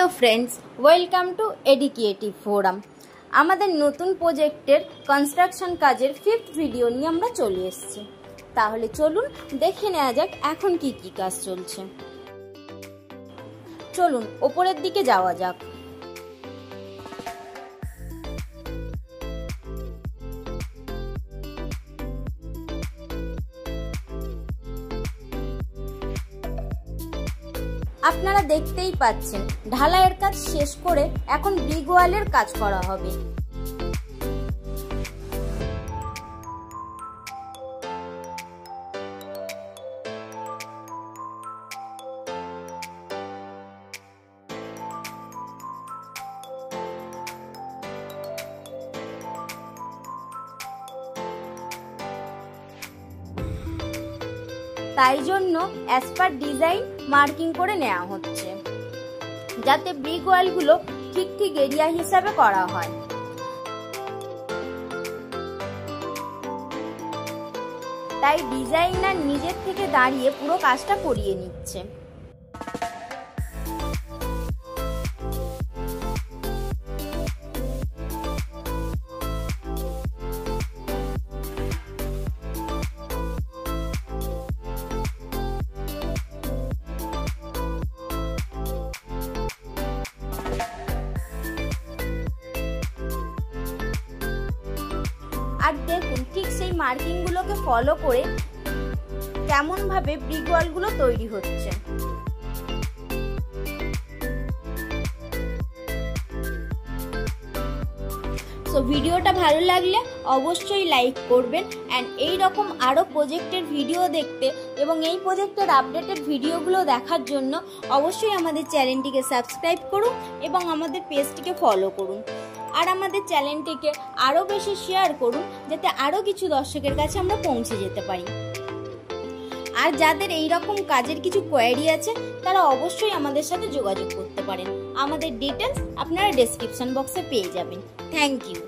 Hello friends, welcome to educative forum. आमादेर नतून प्रोजेक्टेर कन्स्ट्राक्शन काजेर 5th भिडियो निये आमरा चले एसेछि। ताहले चलुन देखे नेওয়া যাক এখন কি কি কাজ চলছে। চলুন উপরের দিকে যাওয়া যাক। আপনারা দেখতেই পাচ্ছেন ঢালাইয়ের কাজ শেষ করে এখন ব্রিক ওয়ালের কাজ করা হবে। তাই জন্য অ্যাজ পার ডিজাইন মার্কিং করে নেওয়া হচ্ছে যাতে ব্রিক ওয়ালগুলো ঠিক ঠিক এরিয়া হিসাবে করা হয়। তাই ডিজাইনার নিজের থেকে দাঁড়িয়ে পুরো কাজটা করিয়ে নিচ্ছে। আর দেখুন ঠিক সেই মার্কিং গুলোকে ফলো করে কেমন ভাবে ব্রিক ওয়াল গুলো তৈরি হচ্ছে। সো ভিডিওটা ভালো লাগলে অবশ্যই লাইক করবেন এন্ড এই রকম আরো প্রজেক্টের ভিডিও দেখতে এবং এই প্রজেক্টের আপডেটেড ভিডিওগুলো দেখার জন্য অবশ্যই আমাদের চ্যানেলটিকে সাবস্ক্রাইব করুন এবং আমাদের পেজটিকে ফলো করুন। আর আমাদের চ্যানেলটিকে আরো বেশি শেয়ার করুন যাতে আরো কিছু দর্শকের কাছে আমরা পৌঁছে যেতে পারি। আর যাদের এই রকম কাজের কিছু কোয়েরি আছে তারা অবশ্যই আমাদের সাথে যোগাযোগ করতে পারেন। আমাদের ডিটেইলস আপনারা ডেসক্রিপশন বক্সে পেয়ে যাবেন। Thank you.